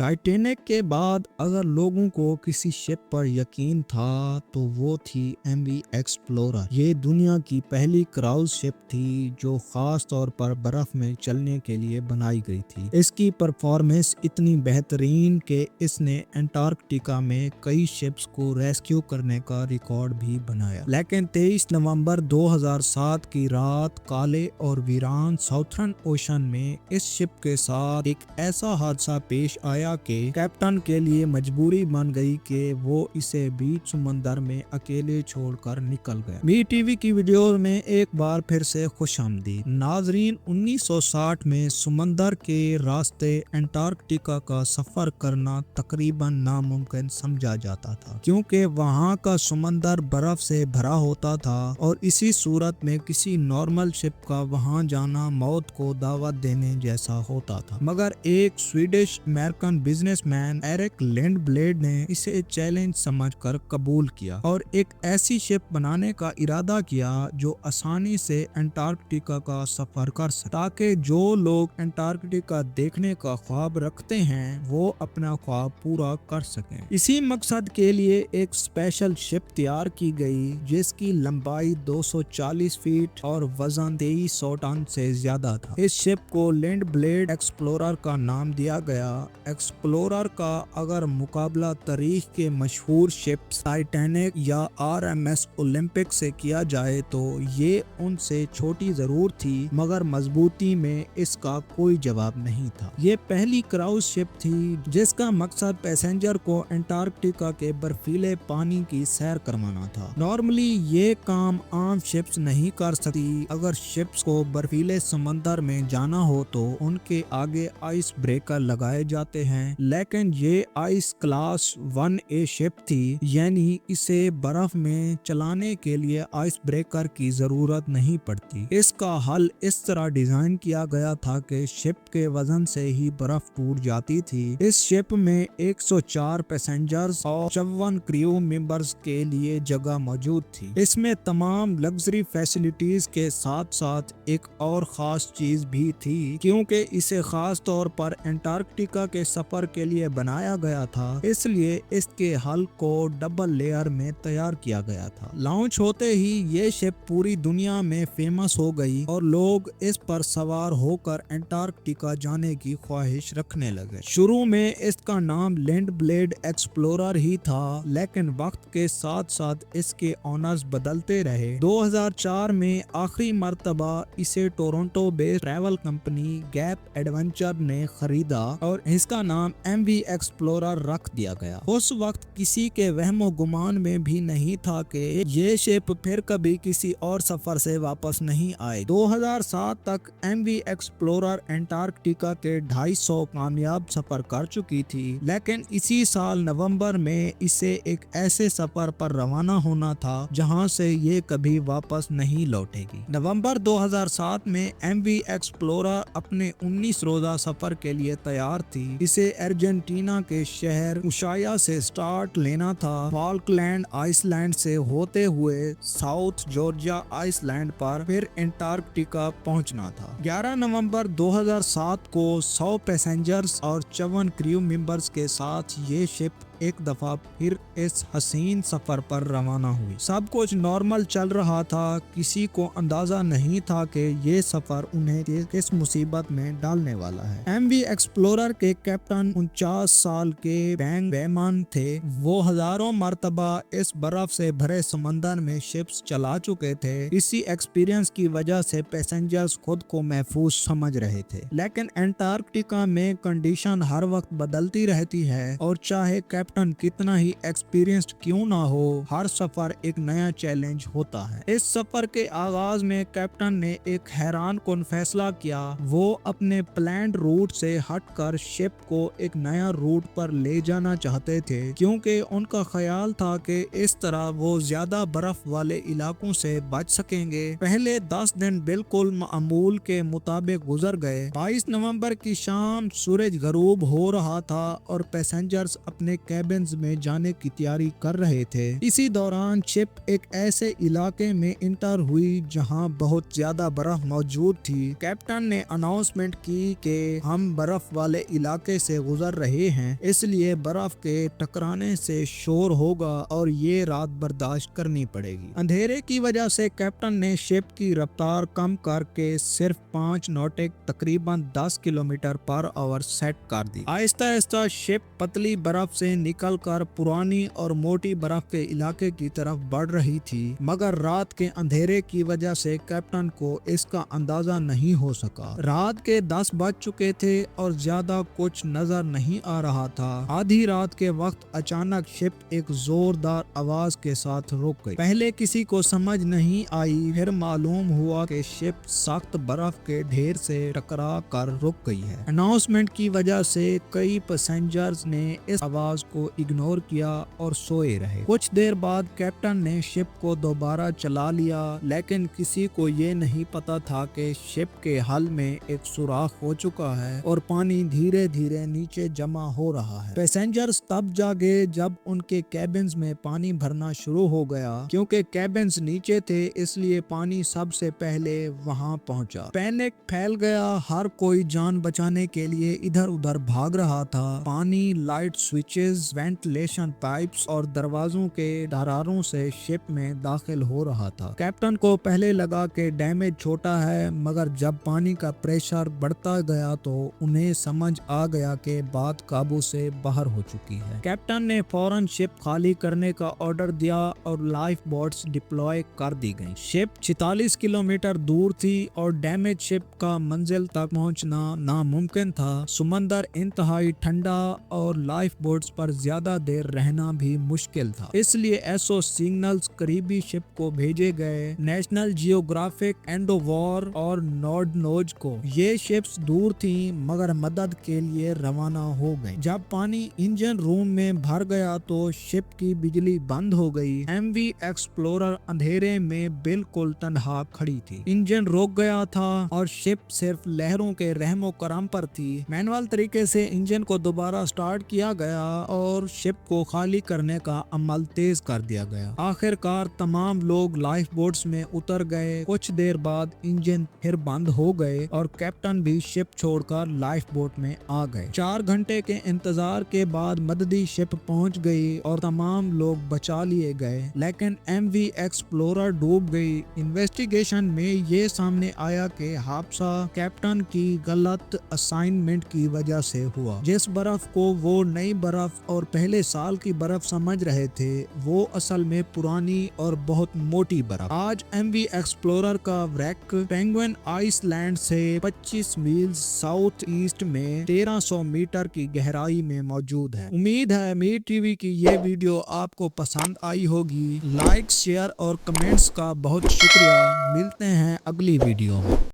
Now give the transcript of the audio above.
Titanic के बाद अगर लोगों को किसी शिप पर यकीन था तो वो थी एमवी एक्सप्लोरर। ये दुनिया की पहली क्राउज शिप थी जो खास तौर पर बर्फ में चलने के लिए बनाई गई थी। इसकी परफॉर्मेंस इतनी बेहतरीन कि इसने अंटार्कटिका में कई शिप्स को रेस्क्यू करने का रिकॉर्ड भी बनाया। लेकिन 23 नवंबर 2007 की रात काले और वीरान साउथर्न ओशन में इस शिप के साथ एक ऐसा हादसा पेश आया कि कैप्टन के लिए मजबूरी बन गई कि वो इसे बीच समंदर में अकेले छोड़कर निकल गया। मी टीवी की वीडियो में एक बार फिर से खुशामदीद नाजरीन। 1960 में समंदर के रास्ते अंटार्कटिका का सफर करना तकरीबन नामुमकिन समझा जाता था, क्योंकि वहाँ का समंदर बर्फ से भरा होता था और इसी सूरत में किसी नॉर्मल शिप का वहाँ जाना मौत को दावत देने जैसा होता था। मगर एक स्वीडिश अमेरिकन बिजनेसमैन एरिक लिंडब्लेड ने इसे चैलेंज समझकर कबूल किया और एक ऐसी शिप बनाने का इरादा किया जो आसानी से अंटार्कटिका का सफर कर सके, ताकि जो लोग अंटार्कटिका देखने का ख्वाब रखते हैं वो अपना ख्वाब पूरा कर सकें। इसी मकसद के लिए एक स्पेशल शिप तैयार की गई जिसकी लंबाई 240 फीट और वजन 2300 टन से ज्यादा था। इस शिप को लिंडब्लेड एक्सप्लोरर का नाम दिया गया। एक्सप्लोरर का अगर मुकाबला तारीख के मशहूर शिप्स टाइटैनिक या आरएमएस ओलंपिक से किया जाए तो ये उनसे छोटी जरूर थी, मगर मजबूती में इसका कोई जवाब नहीं था। ये पहली क्राउज शिप थी जिसका मकसद पैसेंजर को अंटार्कटिका के बर्फीले पानी की सैर करवाना था। नॉर्मली ये काम आम शिप्स नहीं कर सकती। अगर शिप्स को बर्फीले समंदर में जाना हो तो उनके आगे आइस ब्रेकर लगाए जाते हैं, लेकिन ये आइस क्लास 1A शिप थी, यानी इसे बर्फ में चलाने के लिए आइस ब्रेकर की जरूरत नहीं पड़ती। इसका हल इस तरह डिजाइन किया गया था कि शिप के वजन से ही बर्फ टूट जाती थी। इस शिप में 104 पैसेंजर्स और 54 क्रू मेंबर्स के लिए जगह मौजूद थी। इसमें तमाम लग्जरी फैसिलिटीज के साथ साथ एक और खास चीज भी थी, क्योंकि इसे खास तौर पर अंटार्कटिका के सफर के लिए बनाया गया था, इसलिए इसके हल को डबल लेयर में तैयार किया गया था। लॉन्च होते ही ये शिप पूरी दुनिया में फेमस हो गई और लोग इस पर सवार होकर अंटार्कटिका जाने की ख्वाहिश रखने लगे। शुरू में इसका नाम लिंडब्लेड एक्सप्लोरर ही था, लेकिन वक्त के साथ साथ इसके ऑनर्स बदलते रहे। 2004 में आखिरी मर्तबा इसे Toronto based travel company gap adventure ने खरीदा और इसका नाम एमवी एक्सप्लोरर रख दिया गया। उस वक्त किसी के वहमो गुमान में भी नहीं था कि ये शिप फिर कभी किसी और सफर से वापस नहीं आए। 2007 तक एमवी एक्सप्लोरर अंटार्कटिका के 250 कामयाब सफर कर चुकी थी, लेकिन इसी साल नवंबर में इसे एक ऐसे सफर पर रवाना होना था जहां से ये कभी वापस नहीं लौटेगी। नवंबर 2007 में एमवी एक्सप्लोरर अपने 19 रोजा सफर के लिए तैयार थी। इसे अर्जेंटीना के शहर उशाया से स्टार्ट लेना था, फॉल्कलैंड आइसलैंड से होते हुए साउथ जॉर्जिया आइसलैंड पर फिर अंटार्कटिका पहुंचना था। 11 नवंबर 2007 को 100 पैसेंजर्स और 54 क्रू मेंबर्स के साथ ये शिप एक दफा फिर इस हसीन सफर पर रवाना हुई। सब कुछ नॉर्मल चल रहा था, किसी को अंदाजा नहीं था कि ये सफर उन्हें किस मुसीबत में डालने वाला है। एमवी एक्सप्लोरर के कैप्टन 49 साल के बैंग बेमन थे। वो हजारों मर्तबा इस बर्फ से भरे समंदर में शिप्स चला चुके थे। इसी एक्सपीरियंस की वजह से पैसेंजर्स खुद को महफूज समझ रहे थे, लेकिन अंटार्कटिका में कंडीशन हर वक्त बदलती रहती है और चाहे कैप्टन कितना ही एक्सपीरियंस्ड क्यों ना हो, हर सफर एक नया चैलेंज होता है। इस सफर के आगाज में कैप्टन ने एक हैरान कुन फैसला किया। वो अपने प्लान्ड रूट से हटकर शिप को एक नया रूट पर ले जाना चाहते थे, क्योंकि उनका ख्याल था कि इस तरह वो ज्यादा बर्फ वाले इलाकों से बच सकेंगे। पहले 10 दिन बिल्कुल मामूल के मुताबिक गुजर गए। 22 नवंबर की शाम सूरज गरूब हो रहा था और पैसेंजर्स अपने कैबिन्स में जाने की तैयारी कर रहे थे। इसी दौरान शिप एक ऐसे इलाके में इंटर हुई जहां बहुत ज्यादा बर्फ मौजूद थी। कैप्टन ने अनाउंसमेंट की कि हम बर्फ वाले इलाके سے گزر رہے ہیں، اس لیے برف کے ٹکرانے سے شور ہوگا اور یہ رات برداشت کرنی پڑے گی۔ اندھیرے کی وجہ سے کیپٹن نے شپ کی رفتار کم کر کے صرف 5 نوٹک تقریباً 10 کلومیٹر پر آور سیٹ کر دی۔ آہستہ آہستہ شپ پتلی برف سے نکل کر پرانی اور موٹی برف کے علاقے کی طرف بڑھ رہی تھی، مگر رات کے اندھیرے کی وجہ سے کیپٹن کو اس کا اندازہ نہیں ہو سکا۔ رات کے 10 بج چکے تھے اور زیادہ کچھ نظر نہیں آ رہا تھا۔ آدھی رات کے وقت اچانک شپ ایک زوردار آواز کے ساتھ رک گئی۔ پہلے کسی کو سمجھ نہیں آئی، پھر معلوم ہوا کہ شپ سخت برف کے ڈھیر سے ٹکرا کر رک گئی ہے۔ اناؤنسمنٹ کی وجہ سے کئی پیسنجرز نے اس آواز کو اگنور کیا اور سوئے رہے۔ کچھ دیر بعد کیپٹن نے شپ کو دوبارہ چلا لیا، لیکن کسی کو یہ نہیں پتا تھا کہ شپ کے حل میں ایک سوراخ ہو چکا ہے اور پانی دھیرے دھیرے نیچے جمع ہو رہا ہے۔ پیسنجرز تب جاگے جب ان کے کیبنز میں پانی بھرنا شروع ہو گیا۔ کیونکہ کیبنز نیچے تھے اس لیے پانی سب سے پہلے وہاں پہنچا۔ پینک پھیل گیا، ہر کوئی جان بچانے کے لیے ادھر ادھر بھاگ رہا تھا۔ پانی، لائٹ سوئچز، وینٹیلیشن پائپس اور دروازوں کے دھراروں سے شپ میں داخل ہو رہا تھا۔ کیپٹن کو پہلے لگا کہ ڈیمیج چھوٹا ہے، مگر جب پانی کا پریشر بڑھتا گیا تو انہیں سمجھ آ گیا کہ بات قابو سے باہر ہو چکی ہے۔ کیپٹن نے فوراً شپ خالی کرنے کا آرڈر دیا اور لائف بوٹس ڈپلوائے کر دی گئیں۔ شپ 46 کلومیٹر دور تھی اور ڈیمیج شپ کا منزل تک پہنچنا ناممکن تھا۔ سمندر انتہائی ٹھنڈا اور لائف بوٹس پر زیادہ دیر رہنا بھی مشکل تھا، اس لیے ایسو سگنلز قریبی شپ کو بھیجے گئے۔ نیشنل جیوگرافک، اینڈوور اور نورڈنوج کو یہ شپس دور تھیں مگر مدد کے لیے روانہ ہو گئیں۔ جب پانی انجن روم میں بھر گیا تو شپ کی بجلی بند ہو گئی۔ ایم وی ایکسپلورر اندھیرے میں بالکل تنہا کھڑی تھی۔ انجن رک گیا تھا اور شپ صرف لہروں کے رحم و کرم پر تھی۔ مینوئل طریقے سے انجن کو دوبارہ سٹارٹ کیا گیا اور شپ کو خالی کرنے کا عمل تیز کر دیا گیا۔ آخر کار تمام لوگ لائف بوٹس میں اتر گئے۔ کچھ دیر بعد انجن پھر بند ہو گئے اور کیپٹن بھی شپ چھوڑ کر لائف بوٹ میں آ گئے۔ 4 گھنٹے کے انتظار کے بعد مددی شپ پہنچ گئی اور تمام لوگ بچا لیے گئے، لیکن ایم وی ایکسپلورر ڈوب گئی۔ انویسٹیگیشن میں یہ سامنے آیا کہ حادثہ کیپٹن کی غلط اسائنمنٹ کی وجہ سے ہوا۔ جس برف کو وہ نئی برف اور پہلے سال کی برف سمجھ رہے تھے وہ اصل میں پرانی اور بہت موٹی برف۔ آج ایم وی ایکسپلورر کا وریک پینگوئن آئس لینڈ سے 25 میل ساؤتھ ایسٹ میں 1300 میٹر کی گہرائی میں موجود ہے۔ امید ہے میر ٹی وی کی یہ ویڈیو آپ کو پسند آئی ہوگی۔ لائک، شیئر اور کمنٹس کا بہت شکریہ۔ ملتے ہیں اگلی ویڈیو میں۔